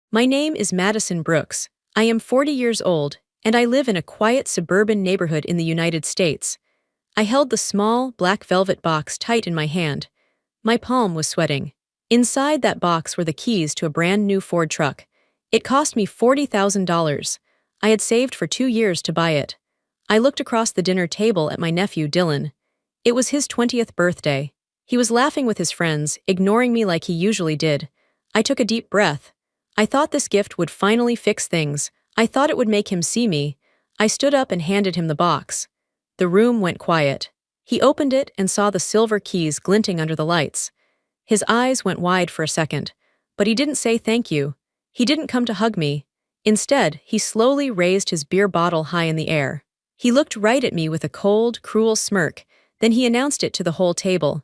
My name is Madison Brooks. I am 40 years old, and I live in a quiet suburban neighborhood in the United States. I held the small, black velvet box tight in my hand. My palm was sweating. Inside that box were the keys to a brand new Ford truck. It cost me $40,000. I had saved for 2 years to buy it. I looked across the dinner table at my nephew, Dylan. It was his 20th birthday. He was laughing with his friends, ignoring me like he usually did. I took a deep breath. I thought this gift would finally fix things. I thought it would make him see me. I stood up and handed him the box. The room went quiet. He opened it and saw the silver keys glinting under the lights. His eyes went wide for a second, but he didn't say thank you. He didn't come to hug me. Instead, he slowly raised his beer bottle high in the air. He looked right at me with a cold, cruel smirk, then he announced it to the whole table.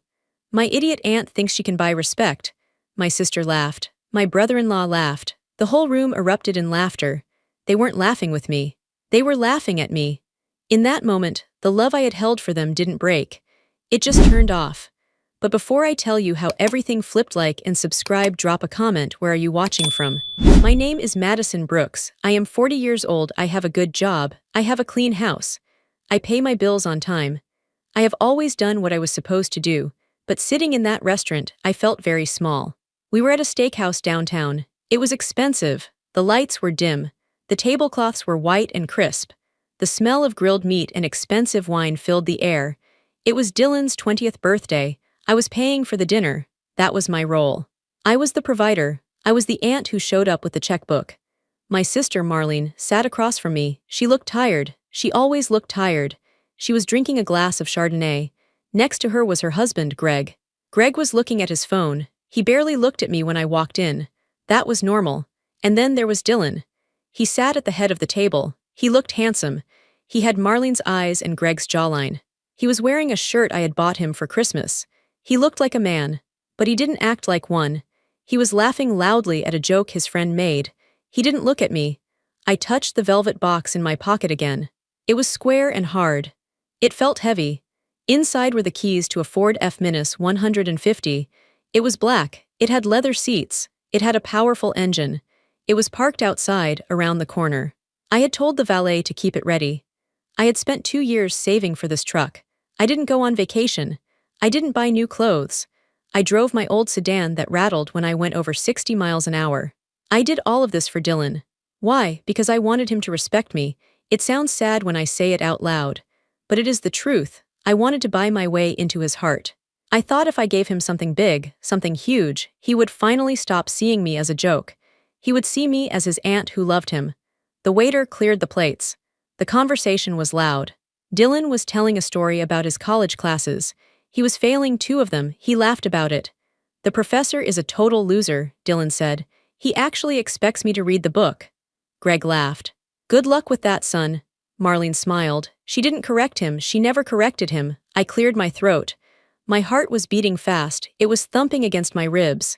"My idiot aunt thinks she can buy respect." My sister laughed. My brother-in-law laughed. The whole room erupted in laughter. They weren't laughing with me. They were laughing at me. In that moment, the love I had held for them didn't break. It just turned off. But before I tell you how everything flipped, like and subscribe, drop a comment. Where are you watching from? My name is Madison Brooks. I am 40 years old. I have a good job. I have a clean house. I pay my bills on time. I have always done what I was supposed to do. But sitting in that restaurant, I felt very small. We were at a steakhouse downtown. It was expensive. The lights were dim. The tablecloths were white and crisp. The smell of grilled meat and expensive wine filled the air. It was Dylan's 20th birthday. I was paying for the dinner. That was my role. I was the provider. I was the aunt who showed up with the checkbook. My sister, Marlene, sat across from me. She looked tired. She always looked tired. She was drinking a glass of Chardonnay. Next to her was her husband, Greg. Greg was looking at his phone. He barely looked at me when I walked in. That was normal. And then there was Dylan. He sat at the head of the table. He looked handsome. He had Marlene's eyes and Greg's jawline. He was wearing a shirt I had bought him for Christmas. He looked like a man, but he didn't act like one. He was laughing loudly at a joke his friend made. He didn't look at me. I touched the velvet box in my pocket again. It was square and hard. It felt heavy. Inside were the keys to a Ford F-150. It was black. It had leather seats. It had a powerful engine. It was parked outside, around the corner. I had told the valet to keep it ready. I had spent 2 years saving for this truck. I didn't go on vacation. I didn't buy new clothes. I drove my old sedan that rattled when I went over 60 miles an hour. I did all of this for Dylan. Why? Because I wanted him to respect me. It sounds sad when I say it out loud, but it is the truth. I wanted to buy my way into his heart. I thought if I gave him something big, something huge, he would finally stop seeing me as a joke. He would see me as his aunt who loved him. The waiter cleared the plates. The conversation was loud. Dylan was telling a story about his college classes. He was failing 2 of them. He laughed about it. "The professor is a total loser," Dylan said. "He actually expects me to read the book." Greg laughed. "Good luck with that, son." Marlene smiled. She didn't correct him. She never corrected him. I cleared my throat. My heart was beating fast. It was thumping against my ribs.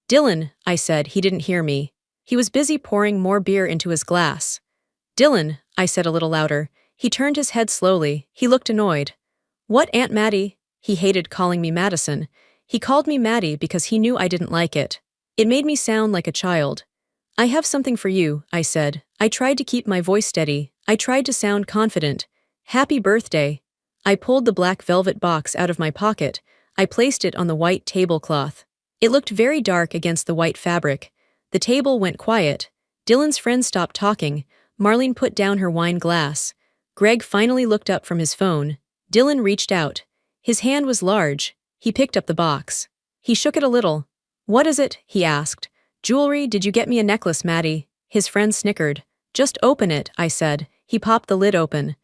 "Dylan," I said. He didn't hear me. He was busy pouring more beer into his glass. "Dylan," I said a little louder. He turned his head slowly. He looked annoyed. "What, Aunt Maddie?" He hated calling me Madison. He called me Maddie because he knew I didn't like it. It made me sound like a child. "I have something for you," I said. I tried to keep my voice steady. I tried to sound confident. "Happy birthday." I pulled the black velvet box out of my pocket. I placed it on the white tablecloth. It looked very dark against the white fabric. The table went quiet. Dylan's friend stopped talking. Marlene put down her wine glass. Greg finally looked up from his phone. Dylan reached out. His hand was large. He picked up the box. He shook it a little. "What is it?" he asked. "Jewelry. Did you get me a necklace, Maddie?" His friend snickered. "Just open it," I said. He popped the lid open.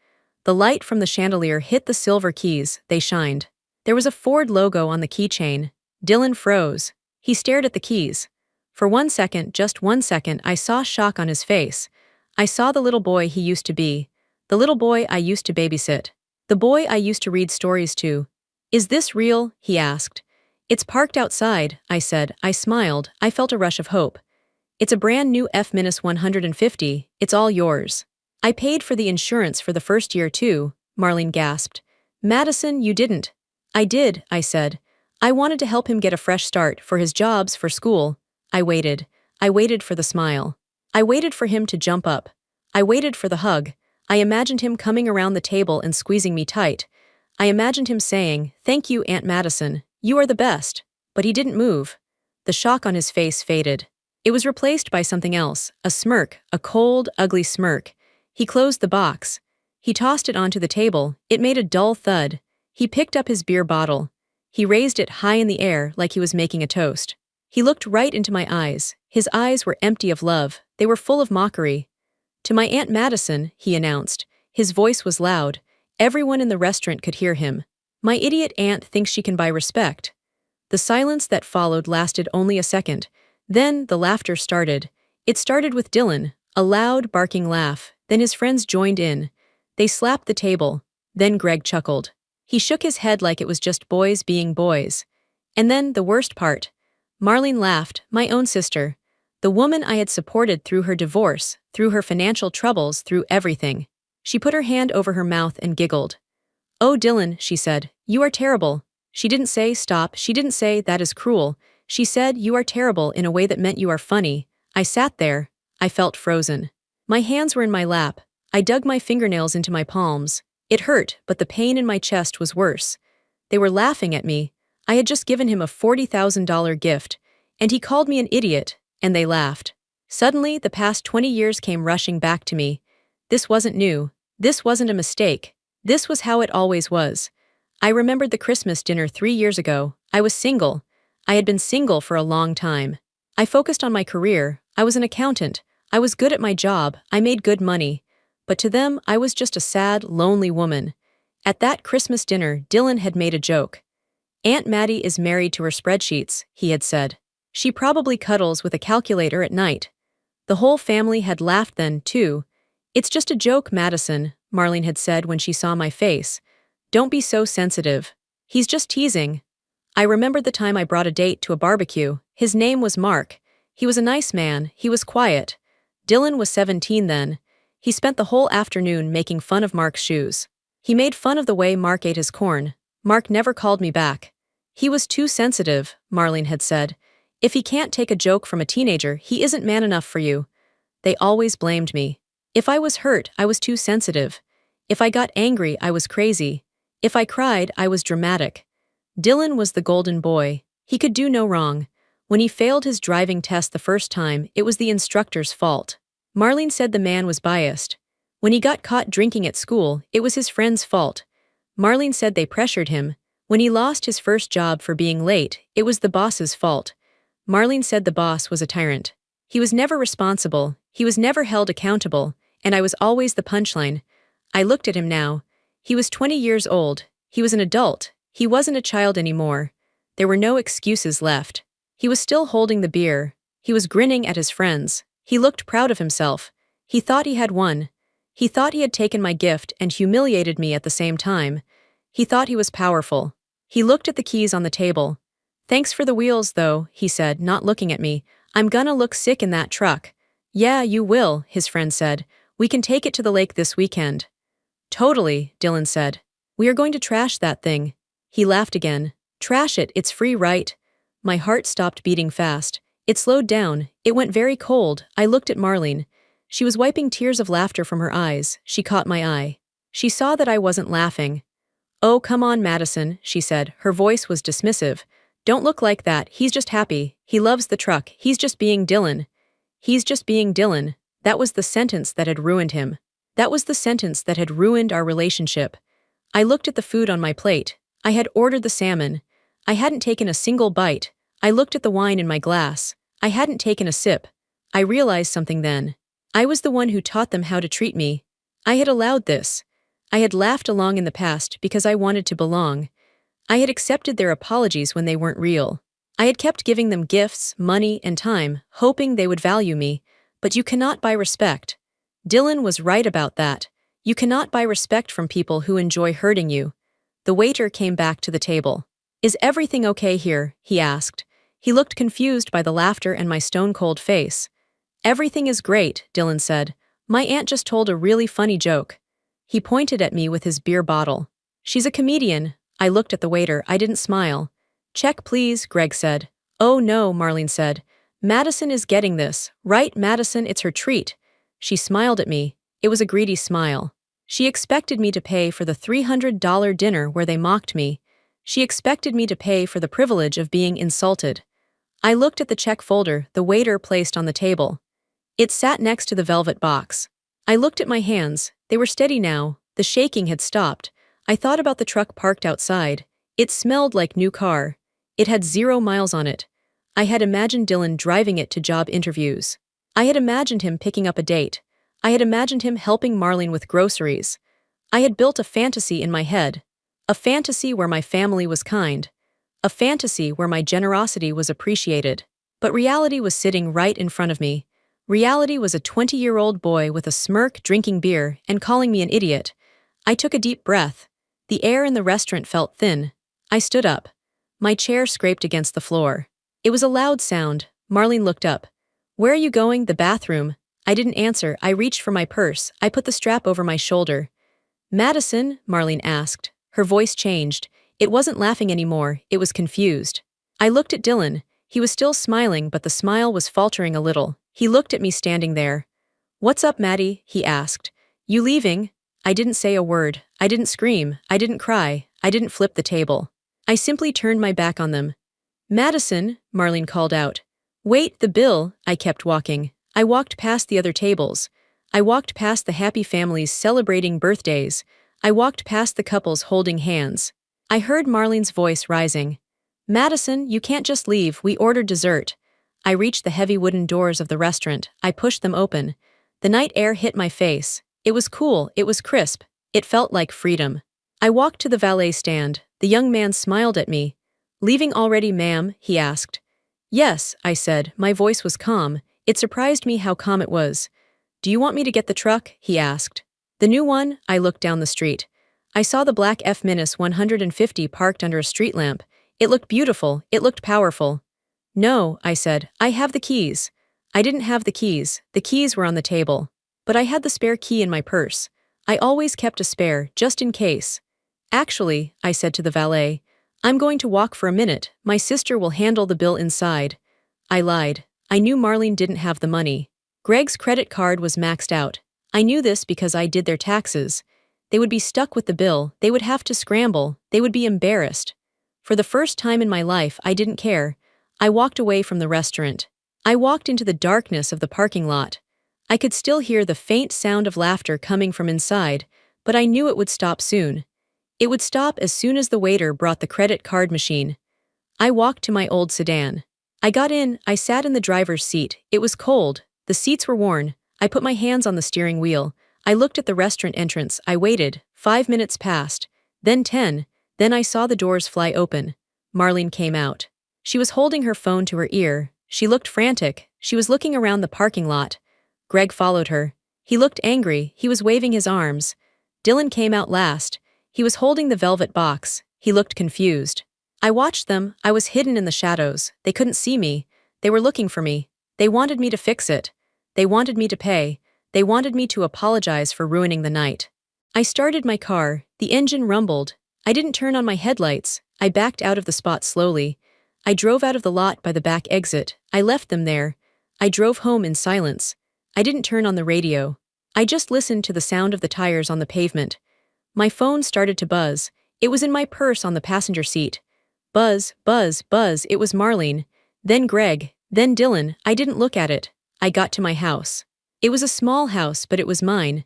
The light from the chandelier hit the silver keys. They shined. There was a Ford logo on the keychain. Dylan froze. He stared at the keys. For 1 second, just 1 second, I saw shock on his face. I saw the little boy he used to be. The little boy I used to babysit. The boy I used to read stories to. "Is this real?" he asked. "It's parked outside," I said. I smiled. I felt a rush of hope. "It's a brand new F-150. It's all yours." "I paid for the insurance for the first year too," Marlene gasped. "Madison, you didn't." "I did," I said. "I wanted to help him get a fresh start, for his jobs, for school." I waited. I waited for the smile. I waited for him to jump up. I waited for the hug. I imagined him coming around the table and squeezing me tight. I imagined him saying, "Thank you, Aunt Madison. You are the best." But he didn't move. The shock on his face faded. It was replaced by something else, a smirk, a cold, ugly smirk. He closed the box. He tossed it onto the table. It made a dull thud. He picked up his beer bottle. He raised it high in the air like he was making a toast. He looked right into my eyes. His eyes were empty of love. They were full of mockery. "To my Aunt Madison," he announced. His voice was loud. Everyone in the restaurant could hear him. "My idiot aunt thinks she can buy respect." The silence that followed lasted only a second. Then the laughter started. It started with Dylan, a loud, barking laugh. Then his friends joined in. They slapped the table. Then Greg chuckled. He shook his head like it was just boys being boys. And then the worst part. Marlene laughed, my own sister. The woman I had supported through her divorce, through her financial troubles, through everything. She put her hand over her mouth and giggled. "Oh, Dylan," she said, "you are terrible." She didn't say stop, she didn't say that is cruel. She said you are terrible in a way that meant you are funny. I sat there. I felt frozen. My hands were in my lap. I dug my fingernails into my palms. It hurt, but the pain in my chest was worse. They were laughing at me. I had just given him a $40,000 gift, and he called me an idiot, and they laughed. Suddenly, the past 20 years came rushing back to me. This wasn't new. This wasn't a mistake. This was how it always was. I remembered the Christmas dinner 3 years ago. I was single. I had been single for a long time. I focused on my career. I was an accountant. I was good at my job. I made good money. But to them, I was just a sad, lonely woman. At that Christmas dinner, Dylan had made a joke. "Aunt Maddie is married to her spreadsheets," he had said. "She probably cuddles with a calculator at night." The whole family had laughed then, too. "It's just a joke, Madison," Marlene had said when she saw my face. "Don't be so sensitive. He's just teasing." I remembered the time I brought a date to a barbecue. His name was Mark. He was a nice man. He was quiet. Dylan was 17 then. He spent the whole afternoon making fun of Mark's shoes. He made fun of the way Mark ate his corn. Mark never called me back. "He was too sensitive," Marlene had said. "If he can't take a joke from a teenager, he isn't man enough for you." They always blamed me. If I was hurt, I was too sensitive. If I got angry, I was crazy. If I cried, I was dramatic. Dylan was the golden boy. He could do no wrong. When he failed his driving test the first time, it was the instructor's fault. Marlene said the man was biased. When he got caught drinking at school, it was his friend's fault. Marlene said they pressured him. When he lost his first job for being late, it was the boss's fault. Marlene said the boss was a tyrant. He was never responsible, he was never held accountable, and I was always the punchline. I looked at him now. He was 20 years old. He was an adult. He wasn't a child anymore. There were no excuses left. He was still holding the beer. He was grinning at his friends. He looked proud of himself. He thought he had won. He thought he had taken my gift and humiliated me at the same time. He thought he was powerful. He looked at the keys on the table. "Thanks for the wheels, though," he said, not looking at me. "I'm gonna look sick in that truck." "Yeah, you will," his friend said. "We can take it to the lake this weekend." "Totally," Dylan said. "We are going to trash that thing." He laughed again. "Trash it, it's free, right?" My heart stopped beating fast. It slowed down. It went very cold. I looked at Marlene. She was wiping tears of laughter from her eyes. She caught my eye. She saw that I wasn't laughing. "Oh, come on, Madison," she said. Her voice was dismissive. "Don't look like that. He's just happy. He loves the truck. He's just being Dylan." He's just being Dylan. That was the sentence that had ruined him. That was the sentence that had ruined our relationship. I looked at the food on my plate. I had ordered the salmon. I hadn't taken a single bite. I looked at the wine in my glass. I hadn't taken a sip. I realized something then. I was the one who taught them how to treat me. I had allowed this. I had laughed along in the past because I wanted to belong. I had accepted their apologies when they weren't real. I had kept giving them gifts, money, and time, hoping they would value me. But you cannot buy respect. Dylan was right about that. You cannot buy respect from people who enjoy hurting you. The waiter came back to the table. "Is everything okay here?" he asked. He looked confused by the laughter and my stone-cold face. "Everything is great," Dylan said. "My aunt just told a really funny joke." He pointed at me with his beer bottle. "She's a comedian." I looked at the waiter. I didn't smile. "Check, please," Greg said. "Oh no," Marlene said. Madison is getting this, right, Madison? It's her treat. She smiled at me. It was a greedy smile. She expected me to pay for the $300 dinner where they mocked me. She expected me to pay for the privilege of being insulted. I looked at the check folder the waiter placed on the table. It sat next to the velvet box. I looked at my hands. They were steady now. The shaking had stopped. I thought about the truck parked outside. It smelled like new car. It had 0 miles on it. I had imagined Dylan driving it to job interviews. I had imagined him picking up a date. I had imagined him helping Marlene with groceries. I had built a fantasy in my head. A fantasy where my family was kind. A fantasy where my generosity was appreciated. But reality was sitting right in front of me. Reality was a 20-year-old boy with a smirk drinking beer and calling me an idiot. I took a deep breath. The air in the restaurant felt thin. I stood up. My chair scraped against the floor. It was a loud sound. Marlene looked up. "Where are you going?" "The bathroom." I didn't answer. I reached for my purse. I put the strap over my shoulder. "Madison?" Marlene asked. Her voice changed. It wasn't laughing anymore. It was confused. I looked at Dylan. He was still smiling, but the smile was faltering a little. He looked at me standing there. "What's up, Maddie?" he asked. "You leaving?" I didn't say a word. I didn't scream. I didn't cry. I didn't flip the table. I simply turned my back on them. "Madison," Marlene called out. "Wait, the bill." I kept walking. I walked past the other tables. I walked past the happy families celebrating birthdays. I walked past the couples holding hands. I heard Marlene's voice rising. "Madison, you can't just leave. We ordered dessert." I reached the heavy wooden doors of the restaurant. I pushed them open. The night air hit my face. It was cool. It was crisp. It felt like freedom. I walked to the valet stand. The young man smiled at me. "Leaving already, ma'am?" he asked. "Yes," I said. My voice was calm. It surprised me how calm it was. "Do you want me to get the truck?" he asked. "The new one?" I looked down the street. I saw the black F-150 parked under a street lamp. It looked beautiful. It looked powerful. "No," I said. "I have the keys." I didn't have the keys. The keys were on the table. But I had the spare key in my purse. I always kept a spare, just in case. "Actually," I said to the valet, "I'm going to walk for a minute. My sister will handle the bill inside." I lied. I knew Marlene didn't have the money. Greg's credit card was maxed out. I knew this because I did their taxes. They would be stuck with the bill. They would have to scramble. They would be embarrassed. For the first time in my life, I didn't care. I walked away from the restaurant. I walked into the darkness of the parking lot. I could still hear the faint sound of laughter coming from inside, but I knew it would stop soon. It would stop as soon as the waiter brought the credit card machine. I walked to my old sedan. I got in. I sat in the driver's seat. It was cold. The seats were worn. I put my hands on the steering wheel. I looked at the restaurant entrance. I waited. 5 minutes passed. Then 10. Then I saw the doors fly open. Marlene came out. She was holding her phone to her ear. She looked frantic. She was looking around the parking lot. Greg followed her. He looked angry. He was waving his arms. Dylan came out last. He was holding the velvet box. He looked confused. I watched them. I was hidden in the shadows. They couldn't see me. They were looking for me. They wanted me to fix it. They wanted me to pay. They wanted me to apologize for ruining the night. I started my car. The engine rumbled. I didn't turn on my headlights. I backed out of the spot slowly. I drove out of the lot by the back exit. I left them there. I drove home in silence. I didn't turn on the radio. I just listened to the sound of the tires on the pavement. My phone started to buzz. It was in my purse on the passenger seat. Buzz, buzz, buzz. It was Marlene. Then Greg. Then Dylan. I didn't look at it. I got to my house. It was a small house, but it was mine.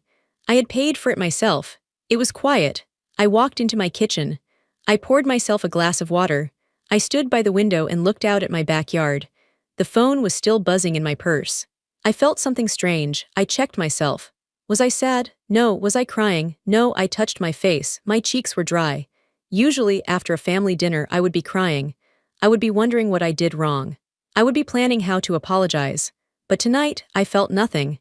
I had paid for it myself. It was quiet. I walked into my kitchen. I poured myself a glass of water. I stood by the window and looked out at my backyard. The phone was still buzzing in my purse. I felt something strange. I checked myself. Was I sad? No. Was I crying? No. I touched my face. My cheeks were dry. Usually, after a family dinner, I would be crying. I would be wondering what I did wrong. I would be planning how to apologize. But tonight, I felt nothing.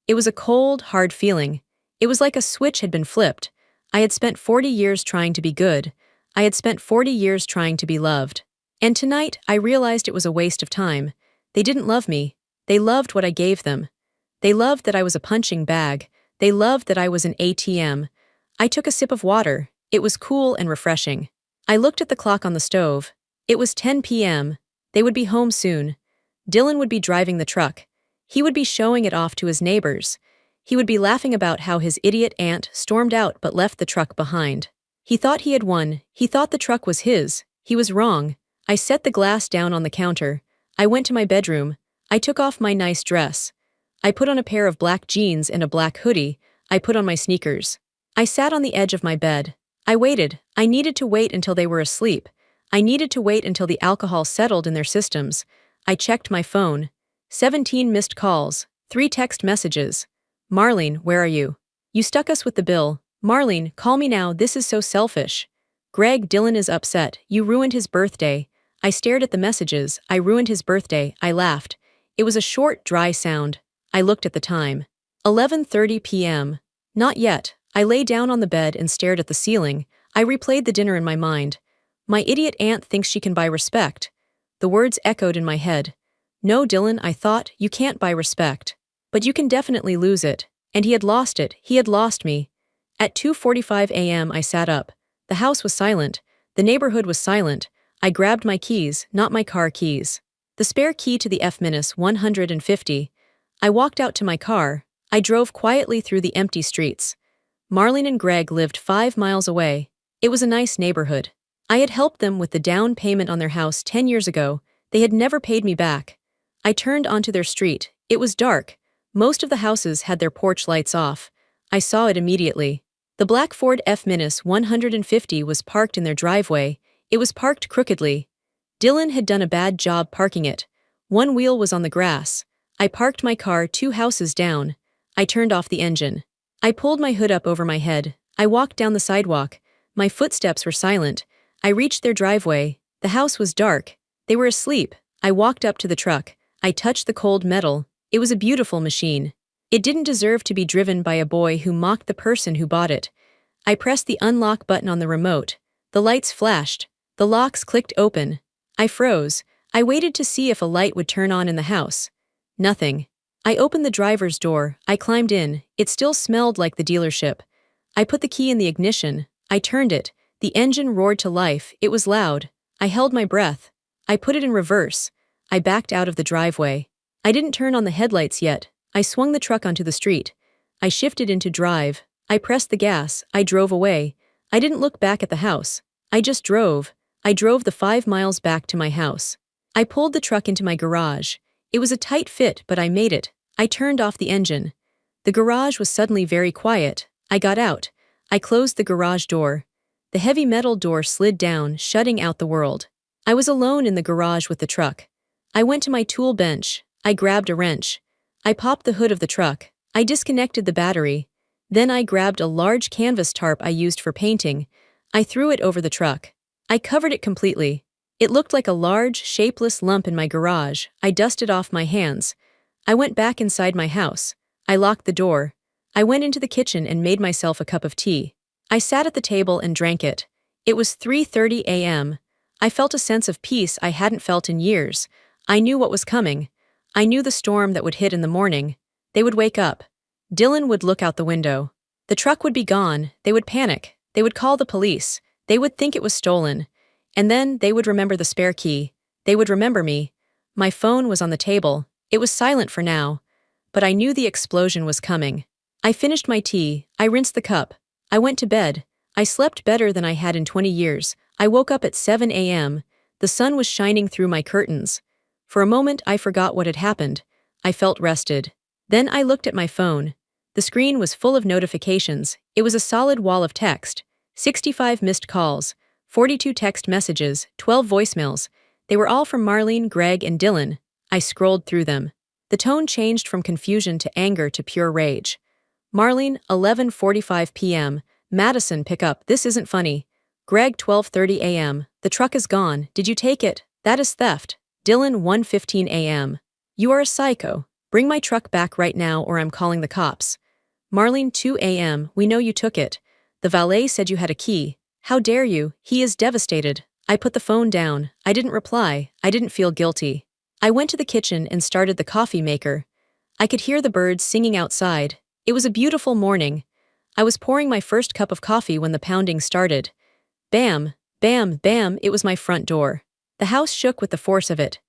It was a cold, hard feeling. It was like a switch had been flipped. I had spent 40 years trying to be good. I had spent 40 years trying to be loved. And tonight, I realized it was a waste of time. They didn't love me. They loved what I gave them. They loved that I was a punching bag. They loved that I was an ATM. I took a sip of water. It was cool and refreshing. I looked at the clock on the stove. It was 10 p.m. They would be home soon. Dylan would be driving the truck. He would be showing it off to his neighbors. He would be laughing about how his idiot aunt stormed out but left the truck behind. He thought he had won. He thought the truck was his. He was wrong. I set the glass down on the counter. I went to my bedroom. I took off my nice dress. I put on a pair of black jeans and a black hoodie. I put on my sneakers. I sat on the edge of my bed. I waited. I needed to wait until they were asleep. I needed to wait until the alcohol settled in their systems. I checked my phone. 17 missed calls. 3 text messages. Marlene, where are you? You stuck us with the bill. Marlene, call me now, this is so selfish. Greg, Dylan is upset. You ruined his birthday. I stared at the messages. I ruined his birthday. I laughed. It was a short, dry sound. I looked at the time. 11:30 p.m. Not yet. I lay down on the bed and stared at the ceiling. I replayed the dinner in my mind. My idiot aunt thinks she can buy respect. The words echoed in my head. No, Dylan, I thought, you can't buy respect. But you can definitely lose it. And he had lost it. He had lost me. At 2:45 a.m. I sat up. The house was silent. The neighborhood was silent. I grabbed my keys, not my car keys. The spare key to the F-150. I walked out to my car. I drove quietly through the empty streets. Marlene and Greg lived 5 miles away. It was a nice neighborhood. I had helped them with the down payment on their house 10 years ago. They had never paid me back. I turned onto their street. It was dark. Most of the houses had their porch lights off. I saw it immediately. The black Ford F-150 was parked in their driveway. It was parked crookedly. Dylan had done a bad job parking it. One wheel was on the grass. I parked my car 2 houses down. I turned off the engine. I pulled my hood up over my head. I walked down the sidewalk. My footsteps were silent. I reached their driveway. The house was dark. They were asleep. I walked up to the truck. I touched the cold metal. It was a beautiful machine. It didn't deserve to be driven by a boy who mocked the person who bought it. I pressed the unlock button on the remote. The lights flashed. The locks clicked open. I froze. I waited to see if a light would turn on in the house. Nothing. I opened the driver's door. I climbed in. It still smelled like the dealership. I put the key in the ignition. I turned it. The engine roared to life. It was loud. I held my breath. I put it in reverse. I backed out of the driveway. I didn't turn on the headlights yet. I swung the truck onto the street. I shifted into drive. I pressed the gas. I drove away. I didn't look back at the house. I just drove. I drove the 5 miles back to my house. I pulled the truck into my garage. It was a tight fit, but I made it. I turned off the engine. The garage was suddenly very quiet. I got out. I closed the garage door. The heavy metal door slid down, shutting out the world. I was alone in the garage with the truck. I went to my tool bench. I grabbed a wrench. I popped the hood of the truck. I disconnected the battery. Then I grabbed a large canvas tarp I used for painting. I threw it over the truck. I covered it completely. It looked like a large, shapeless lump in my garage. I dusted off my hands. I went back inside my house. I locked the door. I went into the kitchen and made myself a cup of tea. I sat at the table and drank it. It was 3:30 a.m. I felt a sense of peace I hadn't felt in years. I knew what was coming. I knew the storm that would hit in the morning. They would wake up. Dylan would look out the window. The truck would be gone. They would panic. They would call the police. They would think it was stolen. And then they would remember the spare key. They would remember me. My phone was on the table. It was silent for now. But I knew the explosion was coming. I finished my tea. I rinsed the cup. I went to bed. I slept better than I had in 20 years. I woke up at 7 a.m. The sun was shining through my curtains. For a moment, I forgot what had happened. I felt rested. Then I looked at my phone. The screen was full of notifications. It was a solid wall of text. 65 missed calls, 42 text messages, 12 voicemails. They were all from Marlene, Greg, and Dylan. I scrolled through them. The tone changed from confusion to anger to pure rage. Marlene, 11:45 p.m. Madison, pick up. This isn't funny. Greg, 12:30 a.m. The truck is gone. Did you take it? That is theft. Dylan, 1:15 a.m. You are a psycho. Bring my truck back right now or I'm calling the cops. Marlene, 2 a.m. We know you took it. The valet said you had a key. How dare you? He is devastated. I put the phone down. I didn't reply. I didn't feel guilty. I went to the kitchen and started the coffee maker. I could hear the birds singing outside. It was a beautiful morning. I was pouring my first cup of coffee when the pounding started. Bam, bam, bam, it was my front door. The house shook with the force of it.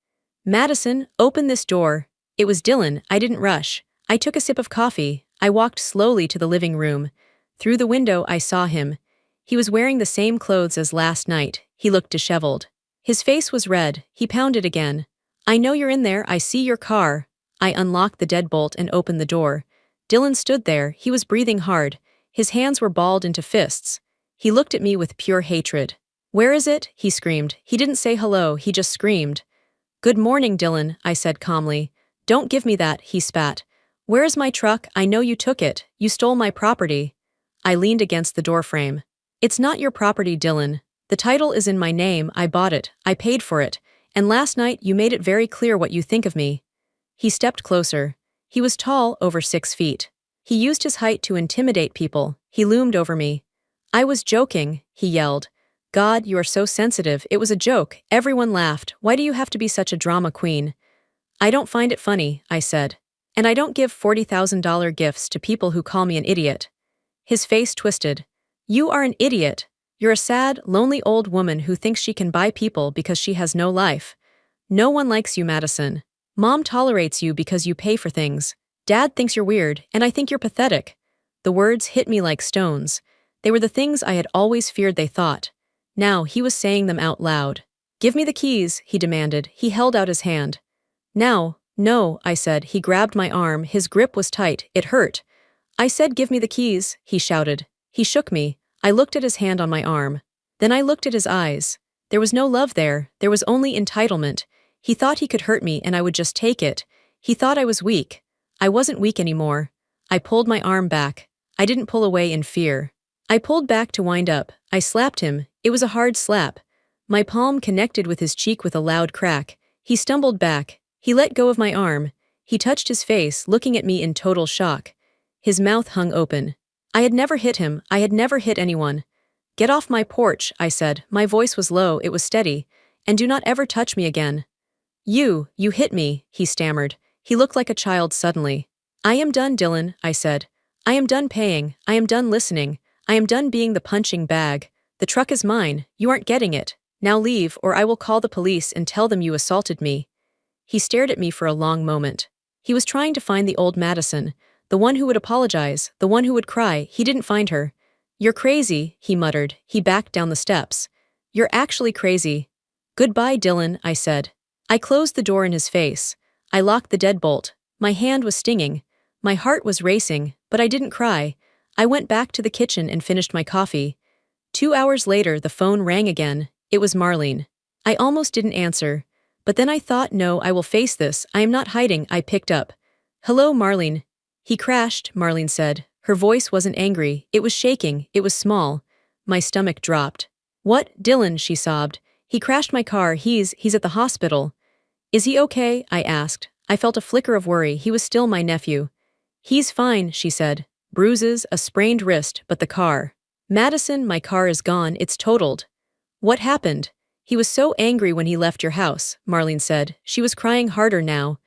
Madison, open this door. It was Dylan. I didn't rush. I took a sip of coffee. I walked slowly to the living room. Through the window, I saw him. He was wearing the same clothes as last night. He looked disheveled. His face was red. He pounded again. I know you're in there. I see your car. I unlocked the deadbolt and opened the door. Dylan stood there. He was breathing hard. His hands were balled into fists. He looked at me with pure hatred. Where is it? He screamed. He didn't say hello. He just screamed. Good morning, Dylan, I said calmly. Don't give me that, he spat. Where is my truck? I know you took it. You stole my property. I leaned against the doorframe. It's not your property, Dylan. The title is in my name. I bought it. I paid for it. And last night you made it very clear what you think of me. He stepped closer. He was tall, over 6 feet. He used his height to intimidate people. He loomed over me. I was joking, he yelled. God, you are so sensitive. It was a joke. Everyone laughed. Why do you have to be such a drama queen? I don't find it funny, I said. And I don't give $40,000 gifts to people who call me an idiot. His face twisted. You are an idiot. You're a sad, lonely old woman who thinks she can buy people because she has no life. No one likes you, Madison. Mom tolerates you because you pay for things. Dad thinks you're weird, and I think you're pathetic. The words hit me like stones. They were the things I had always feared they thought. Now he was saying them out loud. Give me the keys, he demanded. He held out his hand. Now, no, I said. He grabbed my arm. His grip was tight. It hurt. I said give me the keys, he shouted. He shook me. I looked at his hand on my arm. Then I looked at his eyes. There was no love there. There was only entitlement. He thought he could hurt me and I would just take it. He thought I was weak. I wasn't weak anymore. I pulled my arm back. I didn't pull away in fear. I pulled back to wind up. I slapped him. It was a hard slap. My palm connected with his cheek with a loud crack. He stumbled back. He let go of my arm. He touched his face, looking at me in total shock. His mouth hung open. I had never hit him. I had never hit anyone. Get off my porch, I said. My voice was low, it was steady. And do not ever touch me again. You hit me, he stammered. He looked like a child suddenly. I am done, Dylan, I said. I am done paying. I am done listening. I am done being the punching bag. The truck is mine. You aren't getting it. Now leave, or I will call the police and tell them you assaulted me. He stared at me for a long moment. He was trying to find the old Madison, the one who would apologize, the one who would cry. He didn't find her. You're crazy, he muttered. He backed down the steps. You're actually crazy. Goodbye, Dylan, I said. I closed the door in his face. I locked the deadbolt. My hand was stinging. My heart was racing, but I didn't cry. I went back to the kitchen and finished my coffee. 2 hours later, the phone rang again. It was Marlene. I almost didn't answer. But then I thought, no, I will face this. I am not hiding. I picked up. Hello, Marlene. He crashed, Marlene said. Her voice wasn't angry. It was shaking. It was small. My stomach dropped. What, Dylan, she sobbed. He crashed my car. He's at the hospital. Is he okay? I asked. I felt a flicker of worry. He was still my nephew. He's fine, she said. Bruises, a sprained wrist, but the car. Madison, my car is gone. It's totaled. What happened? He was so angry when he left your house, Marlene said. She was crying harder now.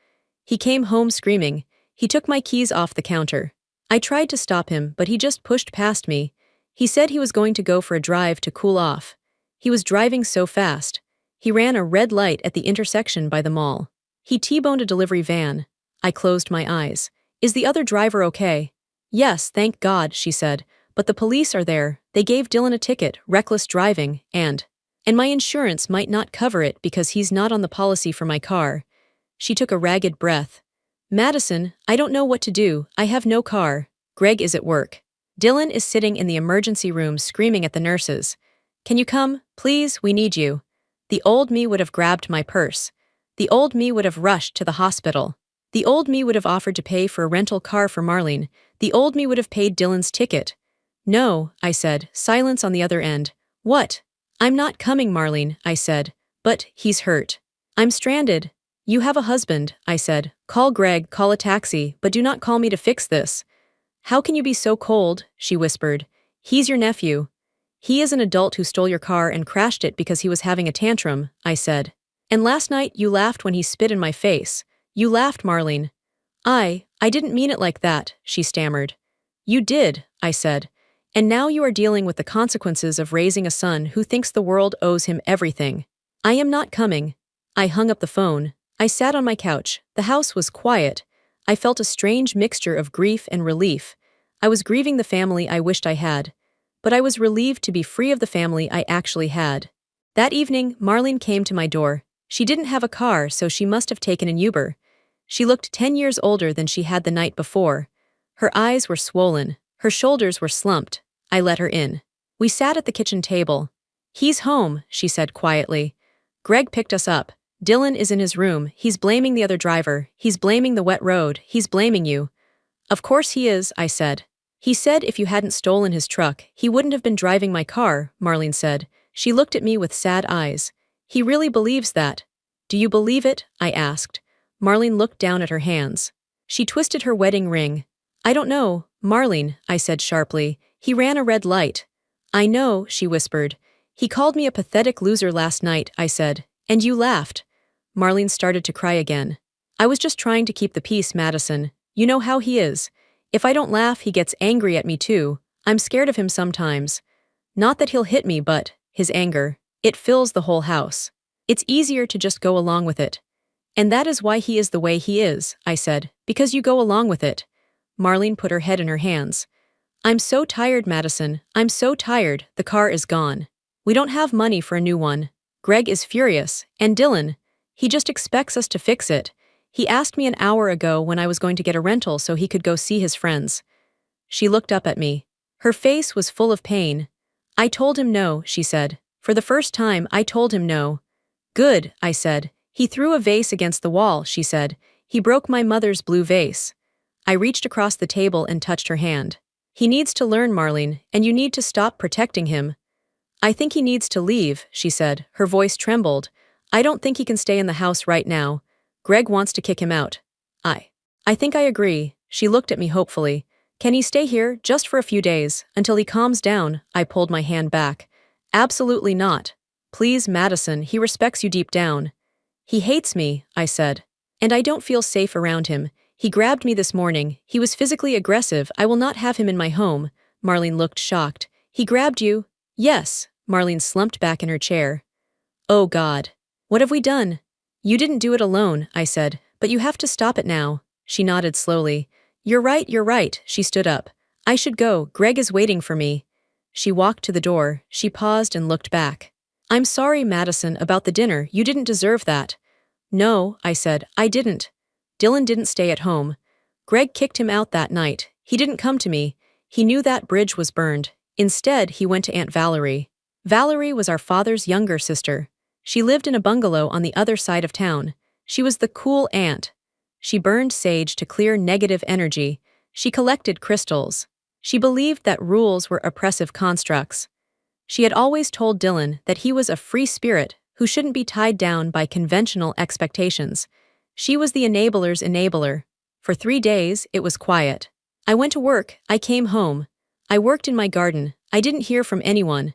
He came home screaming. He took my keys off the counter. I tried to stop him, but he just pushed past me. He said he was going to go for a drive to cool off. He was driving so fast. He ran a red light at the intersection by the mall. He T-boned a delivery van. I closed my eyes. Is the other driver okay? Yes, thank God, she said. But the police are there. They gave Dylan a ticket, reckless driving, and my insurance might not cover it because he's not on the policy for my car. She took a ragged breath. Madison, I don't know what to do. I have no car. Greg is at work. Dylan is sitting in the emergency room screaming at the nurses. Can you come? Please, we need you. The old me would have grabbed my purse. The old me would have rushed to the hospital. The old me would have offered to pay for a rental car for Marlene. The old me would have paid Dylan's ticket. No, I said, silence on the other end. What? I'm not coming, Marlene, I said. But he's hurt. I'm stranded. You have a husband, I said. Call Greg, call a taxi, but do not call me to fix this. How can you be so cold? She whispered. He's your nephew. He is an adult who stole your car and crashed it because he was having a tantrum, I said. And last night you laughed when he spit in my face. You laughed, Marlene. I didn't mean it like that, she stammered. You did, I said. And now you are dealing with the consequences of raising a son who thinks the world owes him everything. I am not coming. I hung up the phone. I sat on my couch. The house was quiet. I felt a strange mixture of grief and relief. I was grieving the family I wished I had, but I was relieved to be free of the family I actually had. That evening, Marlene came to my door. She didn't have a car, so she must have taken an Uber. She looked 10 years older than she had the night before. Her eyes were swollen. Her shoulders were slumped. I let her in. We sat at the kitchen table. "He's home," she said quietly. "Greg picked us up. Dylan is in his room. He's blaming the other driver. He's blaming the wet road. He's blaming you." "Of course he is," I said. "He said if you hadn't stolen his truck, he wouldn't have been driving my car," Marlene said. She looked at me with sad eyes. "He really believes that." "Do you believe it?" I asked. Marlene looked down at her hands. She twisted her wedding ring. "I don't know, Marlene," I said sharply. "He ran a red light." "I know," she whispered. "He called me a pathetic loser last night," I said. "And you laughed." Marlene started to cry again. "I was just trying to keep the peace, Madison. You know how he is. If I don't laugh, he gets angry at me too. I'm scared of him sometimes. Not that he'll hit me, but his anger, it fills the whole house. It's easier to just go along with it." "And that is why he is the way he is," I said, "because you go along with it." Marlene put her head in her hands. "I'm so tired, Madison. I'm so tired. The car is gone. We don't have money for a new one. Greg is furious. And Dylan, he just expects us to fix it. He asked me an hour ago when I was going to get a rental so he could go see his friends." She looked up at me. Her face was full of pain. "I told him no," she said. "For the first time, I told him no." "Good," I said. "He threw a vase against the wall," she said. "He broke my mother's blue vase." I reached across the table and touched her hand. "He needs to learn, Marlene, and you need to stop protecting him." "I think he needs to leave," she said. Her voice trembled. "I don't think he can stay in the house right now. Greg wants to kick him out." I think I agree." She looked at me hopefully. "Can he stay here, just for a few days, until he calms down?" I pulled my hand back. "Absolutely not. Please, Madison, he respects you deep down." "He hates me," I said. "And I don't feel safe around him. He grabbed me this morning. He was physically aggressive. I will not have him in my home." Marlene looked shocked. "He grabbed you?" "Yes." Marlene slumped back in her chair. "Oh God. What have we done?" "You didn't do it alone," I said, "but you have to stop it now." She nodded slowly. You're right," she stood up. "I should go, Greg is waiting for me." She walked to the door. She paused and looked back. "I'm sorry, Madison, about the dinner. You didn't deserve that." "No," I said, "I didn't." "Dylan didn't stay at home. Greg kicked him out that night. He didn't come to me. He knew that bridge was burned. Instead, he went to Aunt Valerie. Valerie was our father's younger sister. She lived in a bungalow on the other side of town. She was the cool aunt. She burned sage to clear negative energy. She collected crystals. She believed that rules were oppressive constructs. She had always told Dylan that he was a free spirit who shouldn't be tied down by conventional expectations. She was the enabler's enabler. For 3 days, it was quiet. I went to work. I came home. I worked in my garden. I didn't hear from anyone.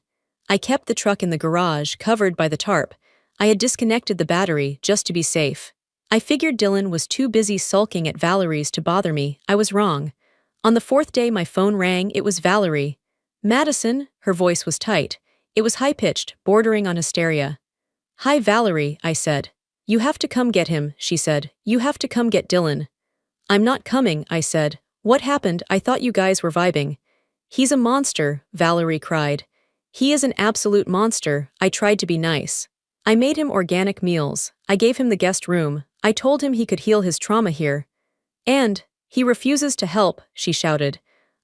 I kept the truck in the garage, covered by the tarp. I had disconnected the battery just to be safe. I figured Dylan was too busy sulking at Valerie's to bother me. I was wrong. On the 4th day my phone rang. It was Valerie. "Madison," her voice was tight. It was high-pitched, bordering on hysteria. "Hi, Valerie," I said. "You have to come get him," she said. "You have to come get Dylan." "I'm not coming," I said. "What happened? I thought you guys were vibing." "He's a monster," Valerie cried. "He is an absolute monster." I tried to be nice. I made him organic meals. I gave him the guest room. I told him he could heal his trauma here. "And he refuses to help," she shouted.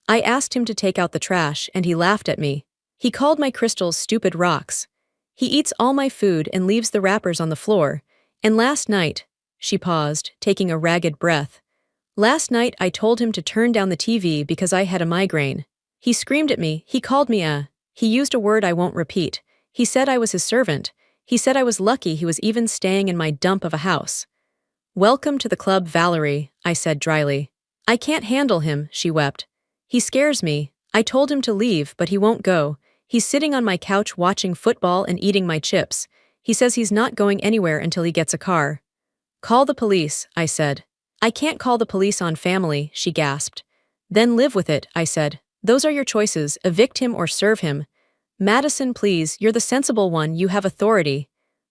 I asked him to take out the trash, and he laughed at me. He called my crystals stupid rocks. He eats all my food and leaves the wrappers on the floor. And last night, she paused, taking a ragged breath. Last night I told him to turn down the TV because I had a migraine. He screamed at me. He called me he used a word I won't repeat. He said I was his servant. He said I was lucky he was even staying in my dump of a house. "Welcome to the club, Valerie," I said dryly. "I can't handle him," she wept. "He scares me. I told him to leave, but he won't go. He's sitting on my couch watching football and eating my chips. He says he's not going anywhere until he gets a car." "Call the police," I said. "I can't call the police on family," she gasped. "Then live with it," I said. "Those are your choices, evict him or serve him." "Madison, please, you're the sensible one, you have authority."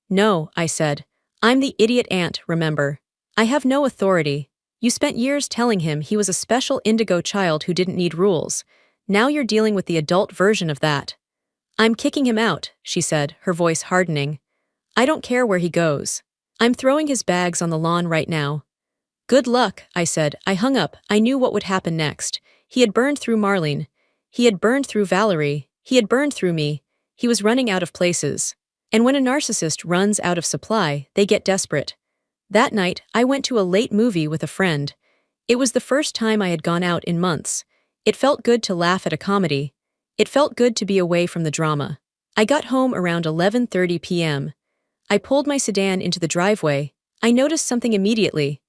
"No," I said. I'm the idiot aunt, remember? I have no authority. You spent years telling him he was a special indigo child who didn't need rules. Now you're dealing with the adult version of that. I'm kicking him out, she said, her voice hardening. I don't care where he goes. I'm throwing his bags on the lawn right now. Good luck, I said. I hung up. I knew what would happen next. He had burned through Marlene. He had burned through Valerie. He had burned through me. He was running out of places. And when a narcissist runs out of supply, they get desperate. That night, I went to a late movie with a friend. It was the first time I had gone out in months. It felt good to laugh at a comedy. It felt good to be away from the drama. I got home around 11:30 p.m. I pulled my sedan into the driveway. I noticed something immediately.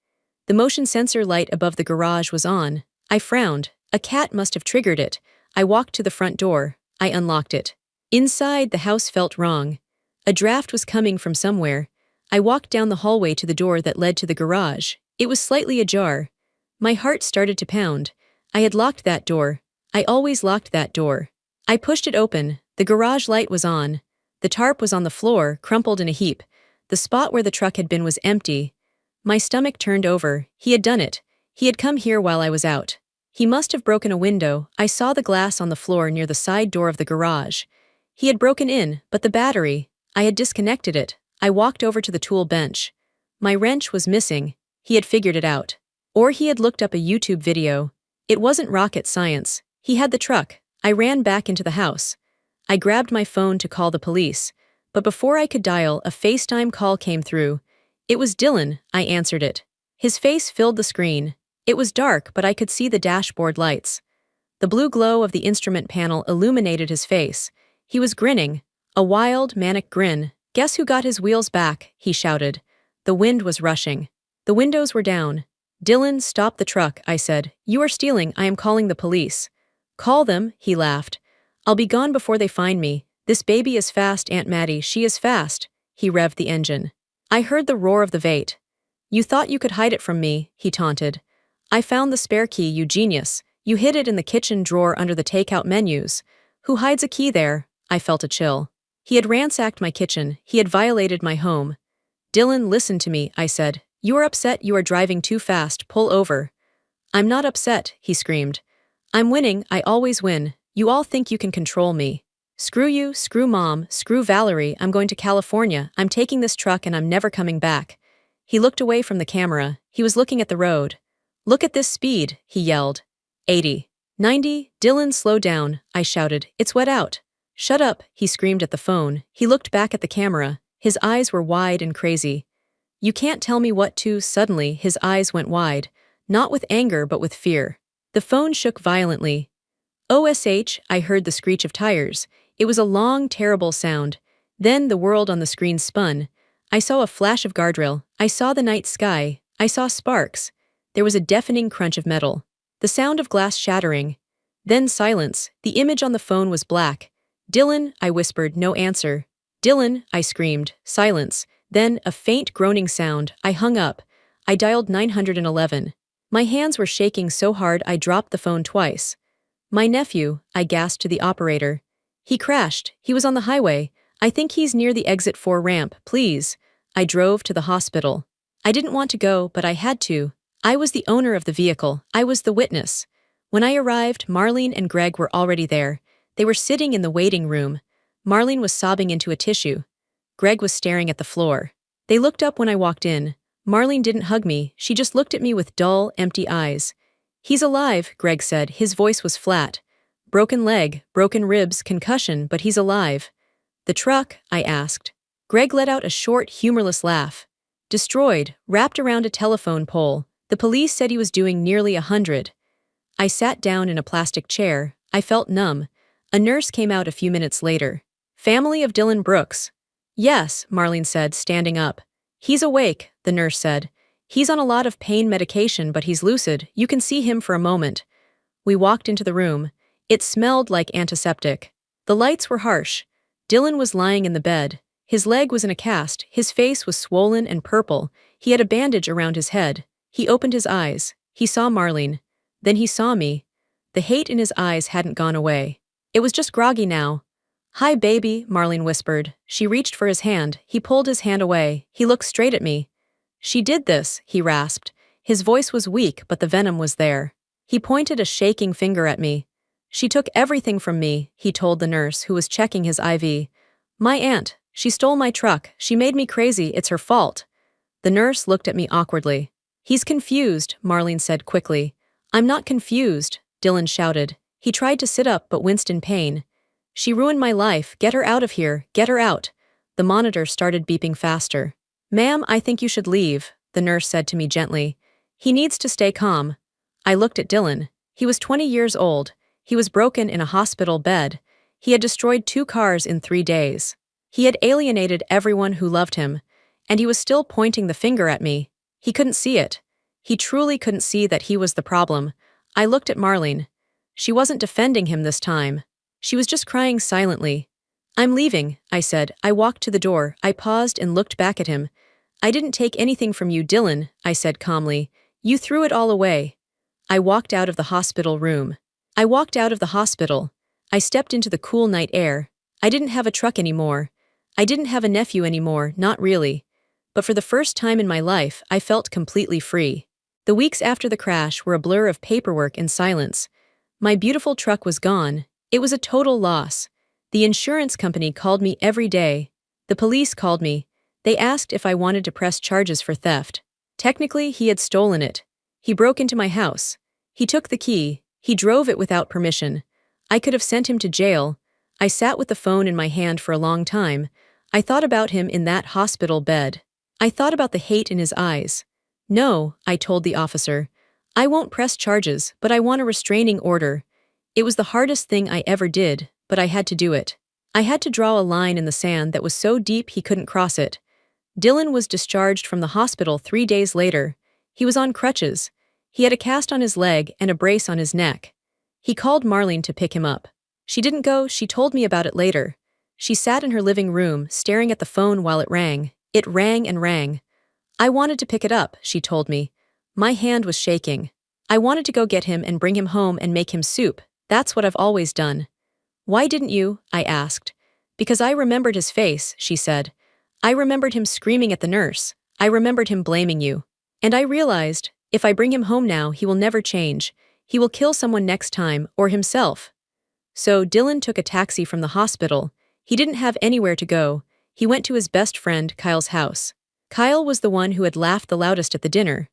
The motion sensor light above the garage was on. I frowned. A cat must have triggered it. I walked to the front door. I unlocked it. Inside, the house felt wrong. A draft was coming from somewhere. I walked down the hallway to the door that led to the garage. It was slightly ajar. My heart started to pound. I had locked that door. I always locked that door. I pushed it open. The garage light was on. The tarp was on the floor, crumpled in a heap. The spot where the truck had been was empty. My stomach turned over. He had done it. He had come here while I was out. He must have broken a window. I saw the glass on the floor near the side door of the garage. He had broken in, but the battery, I had disconnected it. I walked over to the tool bench. My wrench was missing. He had figured it out. Or he had looked up a YouTube video. It wasn't rocket science. He had the truck. I ran back into the house. I grabbed my phone to call the police. But before I could dial, a FaceTime call came through. It was Dylan. I answered it. His face filled the screen. It was dark, but I could see the dashboard lights. The blue glow of the instrument panel illuminated his face. He was grinning. A wild, manic grin. Guess who got his wheels back? He shouted. The wind was rushing. The windows were down. Dylan, stop the truck, I said. You are stealing. I am calling the police. Call them, he laughed. I'll be gone before they find me. This baby is fast, Aunt Maddie. She is fast. He revved the engine. I heard the roar of the V8. You thought you could hide it from me, he taunted. I found the spare key, you genius. You hid it in the kitchen drawer under the takeout menus. Who hides a key there? I felt a chill. He had ransacked my kitchen. He had violated my home. Dylan, listen to me, I said. You are upset. You are driving too fast. Pull over. I'm not upset, he screamed. I'm winning. I always win. You all think you can control me. Screw you, screw Mom, screw Valerie. I'm going to California. I'm taking this truck and I'm never coming back. He looked away from the camera. He was looking at the road. Look at this speed, he yelled. 80. 90. Dylan, slow down, I shouted. It's wet out. Shut up, he screamed at the phone. He looked back at the camera. His eyes were wide and crazy. You can't tell me what to. Suddenly, his eyes went wide. Not with anger, but with fear. The phone shook violently. OSH, I heard the screech of tires. It was a long, terrible sound. Then the world on the screen spun. I saw a flash of guardrail. I saw the night sky. I saw sparks. There was a deafening crunch of metal. The sound of glass shattering. Then silence. The image on the phone was black. Dylan, I whispered, no answer. Dylan, I screamed. Silence. Then a faint groaning sound. I hung up. I dialed 911. My hands were shaking so hard I dropped the phone twice. My nephew, I gasped to the operator. He crashed. He was on the highway. I think he's near the exit 4 ramp, please. I drove to the hospital. I didn't want to go, but I had to. I was the owner of the vehicle. I was the witness. When I arrived, Marlene and Greg were already there. They were sitting in the waiting room. Marlene was sobbing into a tissue. Greg was staring at the floor. They looked up when I walked in. Marlene didn't hug me. She just looked at me with dull, empty eyes. He's alive, Greg said. His voice was flat. Broken leg, broken ribs, concussion, but he's alive. The truck? I asked. Greg let out a short, humorless laugh. Destroyed, wrapped around a telephone pole. The police said he was doing nearly 100. I sat down in a plastic chair. I felt numb. A nurse came out a few minutes later. Family of Dylan Brooks. Yes, Marlene said, standing up. He's awake, the nurse said. He's on a lot of pain medication, but he's lucid. You can see him for a moment. We walked into the room. It smelled like antiseptic. The lights were harsh. Dylan was lying in the bed. His leg was in a cast. His face was swollen and purple. He had a bandage around his head. He opened his eyes. He saw Marlene. Then he saw me. The hate in his eyes hadn't gone away. It was just groggy now. Hi, baby, Marlene whispered. She reached for his hand. He pulled his hand away. He looked straight at me. She did this, he rasped. His voice was weak, but the venom was there. He pointed a shaking finger at me. She took everything from me, he told the nurse who was checking his IV. My aunt. She stole my truck. She made me crazy. It's her fault. The nurse looked at me awkwardly. He's confused, Marlene said quickly. I'm not confused, Dylan shouted. He tried to sit up but winced in pain. She ruined my life. Get her out of here. Get her out. The monitor started beeping faster. Ma'am, I think you should leave, the nurse said to me gently. He needs to stay calm. I looked at Dylan. He was 20 years old. He was broken in a hospital bed. He had destroyed 2 cars in 3 days. He had alienated everyone who loved him. And he was still pointing the finger at me. He couldn't see it. He truly couldn't see that he was the problem. I looked at Marlene. She wasn't defending him this time. She was just crying silently. I'm leaving, I said. I walked to the door. I paused and looked back at him. I didn't take anything from you, Dylan, I said calmly. You threw it all away. I walked out of the hospital room. I walked out of the hospital. I stepped into the cool night air. I didn't have a truck anymore. I didn't have a nephew anymore, not really. But for the first time in my life, I felt completely free. The weeks after the crash were a blur of paperwork and silence. My beautiful truck was gone. It was a total loss. The insurance company called me every day. The police called me. They asked if I wanted to press charges for theft. Technically, he had stolen it. He broke into my house. He took the key. He drove it without permission. I could have sent him to jail. I sat with the phone in my hand for a long time. I thought about him in that hospital bed. I thought about the hate in his eyes. No, I told the officer. I won't press charges, but I want a restraining order. It was the hardest thing I ever did, but I had to do it. I had to draw a line in the sand that was so deep he couldn't cross it. Dylan was discharged from the hospital 3 days later. He was on crutches. He had a cast on his leg and a brace on his neck. He called Marlene to pick him up. She didn't go, she told me about it later. She sat in her living room, staring at the phone while it rang. It rang and rang. I wanted to pick it up, she told me. My hand was shaking. I wanted to go get him and bring him home and make him soup. That's what I've always done. Why didn't you? I asked. Because I remembered his face, she said. I remembered him screaming at the nurse. I remembered him blaming you. And I realized, if I bring him home now, he will never change. He will kill someone next time, or himself. So Dylan took a taxi from the hospital. He didn't have anywhere to go. He went to his best friend, Kyle's house. Kyle was the one who had laughed the loudest at the dinner.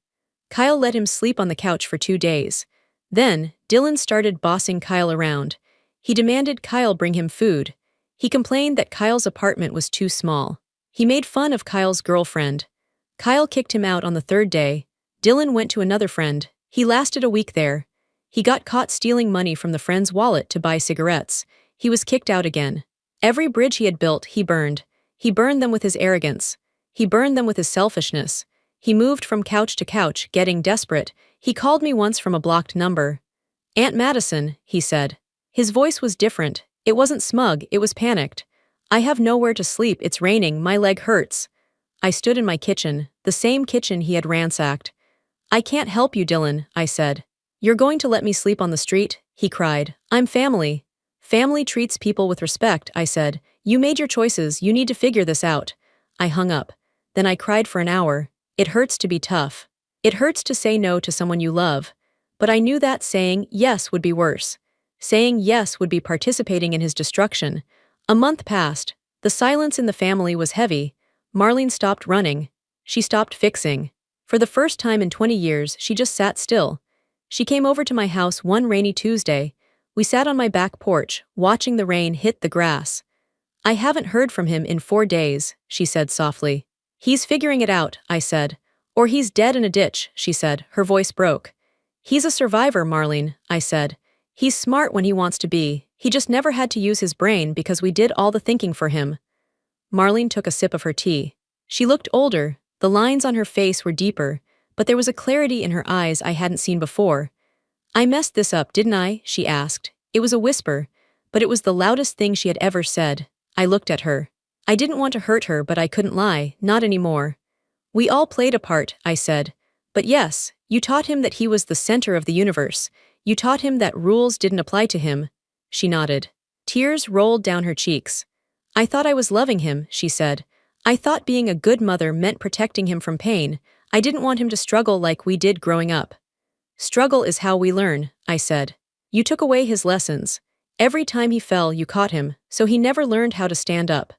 Kyle let him sleep on the couch for 2 days. Then, Dylan started bossing Kyle around. He demanded Kyle bring him food. He complained that Kyle's apartment was too small. He made fun of Kyle's girlfriend. Kyle kicked him out on the 3rd day. Dylan went to another friend. He lasted a week there. He got caught stealing money from the friend's wallet to buy cigarettes. He was kicked out again. Every bridge he had built, he burned. He burned them with his arrogance. He burned them with his selfishness. He moved from couch to couch, getting desperate. He called me once from a blocked number. Aunt Madison, he said. His voice was different. It wasn't smug, it was panicked. I have nowhere to sleep, it's raining, my leg hurts. I stood in my kitchen, the same kitchen he had ransacked. I can't help you, Dylan, I said. You're going to let me sleep on the street? He cried. I'm family. Family treats people with respect, I said. You made your choices, you need to figure this out. I hung up. Then I cried for an hour. It hurts to be tough. It hurts to say no to someone you love. But I knew that saying yes would be worse. Saying yes would be participating in his destruction. A month passed. The silence in the family was heavy. Marlene stopped running. She stopped fixing. For the first time in 20 years, she just sat still. She came over to my house one rainy Tuesday. We sat on my back porch, watching the rain hit the grass. I haven't heard from him in 4 days, she said softly. He's figuring it out, I said. Or he's dead in a ditch, she said. Her voice broke. He's a survivor, Marlene, I said. He's smart when he wants to be. He just never had to use his brain because we did all the thinking for him. Marlene took a sip of her tea. She looked older. The lines on her face were deeper, but there was a clarity in her eyes I hadn't seen before. I messed this up, didn't I? She asked. It was a whisper, but it was the loudest thing she had ever said. I looked at her. I didn't want to hurt her, but I couldn't lie, not anymore. We all played a part, I said. But yes, you taught him that he was the center of the universe. You taught him that rules didn't apply to him. She nodded. Tears rolled down her cheeks. I thought I was loving him, she said. I thought being a good mother meant protecting him from pain. I didn't want him to struggle like we did growing up. Struggle is how we learn, I said. You took away his lessons. Every time he fell, you caught him, so he never learned how to stand up.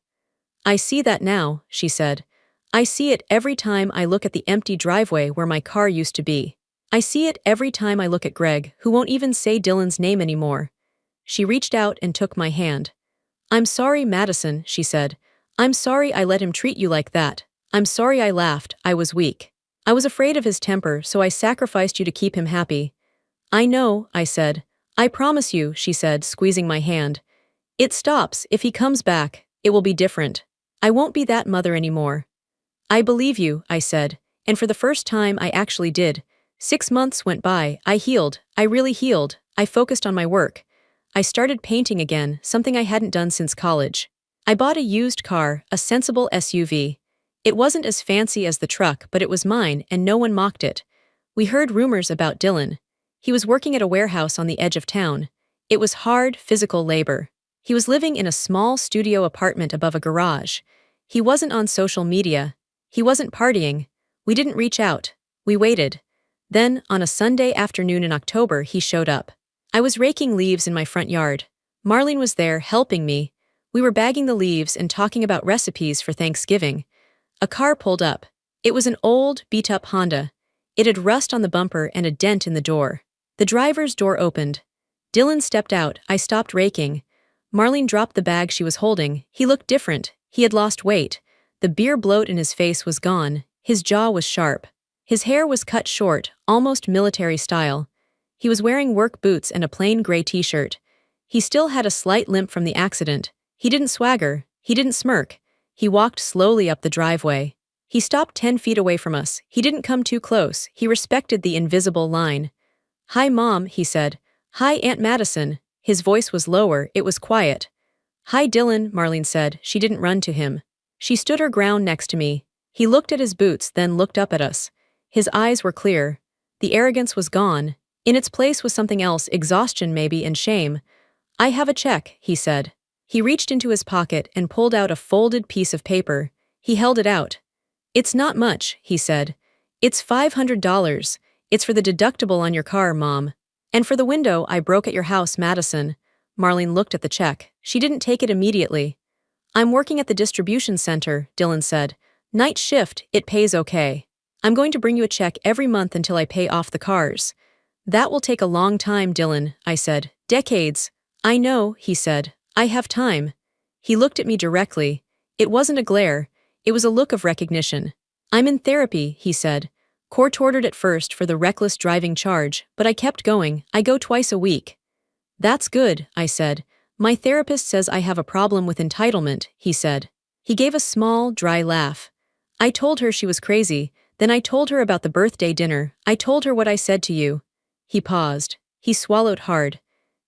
I see that now, she said. I see it every time I look at the empty driveway where my car used to be. I see it every time I look at Greg, who won't even say Dylan's name anymore. She reached out and took my hand. I'm sorry, Madison, she said. I'm sorry I let him treat you like that. I'm sorry I laughed, I was weak. I was afraid of his temper, so I sacrificed you to keep him happy. I know, I said. I promise you, she said, squeezing my hand. It stops. If he comes back, it will be different. I won't be that mother anymore. I believe you, I said, and for the first time I actually did. 6 months went by, I healed, I really healed, I focused on my work. I started painting again, something I hadn't done since college. I bought a used car, a sensible SUV. It wasn't as fancy as the truck, but it was mine, and no one mocked it. We heard rumors about Dylan. He was working at a warehouse on the edge of town. It was hard, physical labor. He was living in a small studio apartment above a garage. He wasn't on social media. He wasn't partying. We didn't reach out. We waited. Then, on a Sunday afternoon in October, he showed up. I was raking leaves in my front yard. Marlene was there, helping me. We were bagging the leaves and talking about recipes for Thanksgiving. A car pulled up. It was an old, beat-up Honda. It had rust on the bumper and a dent in the door. The driver's door opened. Dylan stepped out. I stopped raking. Marlene dropped the bag she was holding. He looked different. He had lost weight. The beer bloat in his face was gone. His jaw was sharp. His hair was cut short, almost military style. He was wearing work boots and a plain gray t-shirt. He still had a slight limp from the accident. He didn't swagger. He didn't smirk. He walked slowly up the driveway. He stopped 10 feet away from us. He didn't come too close. He respected the invisible line. Hi, Mom, he said. Hi, Aunt Madison. His voice was lower. It was quiet. Hi, Dylan, Marlene said. She didn't run to him. She stood her ground next to me. He looked at his boots, then looked up at us. His eyes were clear. The arrogance was gone. In its place was something else, exhaustion maybe, and shame. I have a check, he said. He reached into his pocket and pulled out a folded piece of paper. He held it out. It's not much, he said. It's $500. It's for the deductible on your car, Mom. And for the window I broke at your house, Madison. Marlene looked at the check. She didn't take it immediately. I'm working at the distribution center, Dylan said. Night shift, it pays okay. I'm going to bring you a check every month until I pay off the cars. That will take a long time, Dylan, I said. Decades. I know, he said. I have time. He looked at me directly. It wasn't a glare. It was a look of recognition. I'm in therapy, he said. Court-ordered at first for the reckless driving charge, but I kept going. I go twice a week. That's good, I said. My therapist says I have a problem with entitlement, he said. He gave a small, dry laugh. I told her she was crazy. Then I told her about the birthday dinner. I told her what I said to you. He paused. He swallowed hard.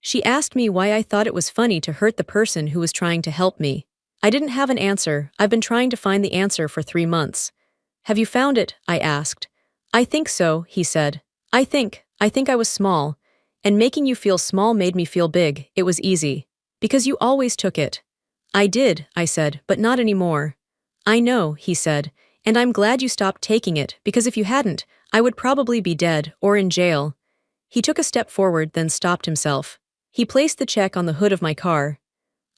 She asked me why I thought it was funny to hurt the person who was trying to help me. I didn't have an answer. I've been trying to find the answer for 3 months. Have you found it? I asked. I think so, he said. I think I was small. And making you feel small made me feel big. It was easy. Because you always took it. I did, I said, but not anymore. I know, he said. And I'm glad you stopped taking it, because if you hadn't, I would probably be dead or in jail. He took a step forward, then stopped himself. He placed the check on the hood of my car.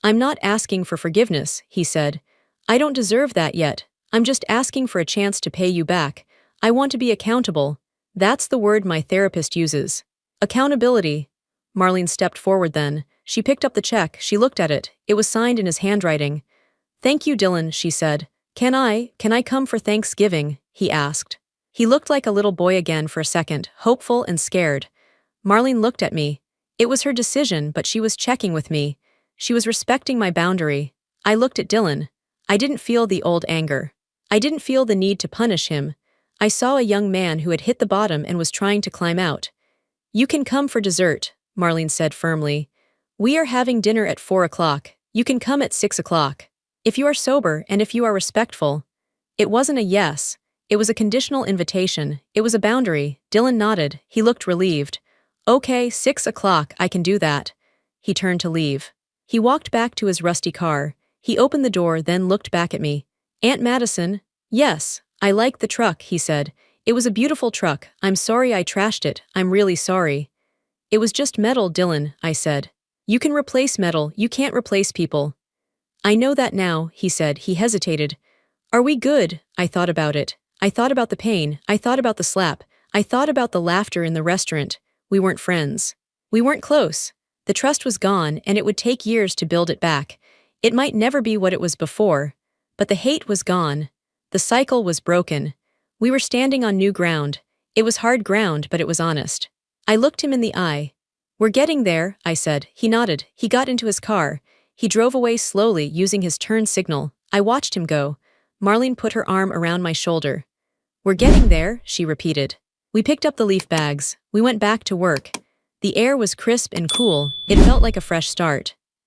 I'm not asking for forgiveness, he said. I don't deserve that yet. I'm just asking for a chance to pay you back. I want to be accountable. That's the word my therapist uses. Accountability. Marlene stepped forward then. She picked up the check. She looked at it. It was signed in his handwriting. Thank you, Dylan, she said. Can I come for Thanksgiving? He asked. He looked like a little boy again for a second, hopeful and scared. Marlene looked at me. It was her decision, but she was checking with me. She was respecting my boundary. I looked at Dylan. I didn't feel the old anger. I didn't feel the need to punish him. I saw a young man who had hit the bottom and was trying to climb out. You can come for dessert, Marlene said firmly. We are having dinner at 4 o'clock. You can come at 6 o'clock. If you are sober and if you are respectful. It wasn't a yes. It was a conditional invitation. It was a boundary. Dylan nodded. He looked relieved. Okay, 6 o'clock, I can do that. He turned to leave. He walked back to his rusty car. He opened the door, then looked back at me. Aunt Madison? Yes, I like the truck, he said. It was a beautiful truck. I'm sorry I trashed it. I'm really sorry. It was just metal, Dylan, I said. You can replace metal, you can't replace people. I know that now, he said. He hesitated. Are we good? I thought about it. I thought about the pain. I thought about the slap. I thought about the laughter in the restaurant. We weren't friends. We weren't close. The trust was gone, and it would take years to build it back. It might never be what it was before. But the hate was gone. The cycle was broken. We were standing on new ground. It was hard ground, but it was honest. I looked him in the eye. We're getting there, I said. He nodded. He got into his car. He drove away slowly, using his turn signal. I watched him go. Marlene put her arm around my shoulder. We're getting there, she repeated. We picked up the leaf bags. We went back to work. The air was crisp and cool. It felt like a fresh start.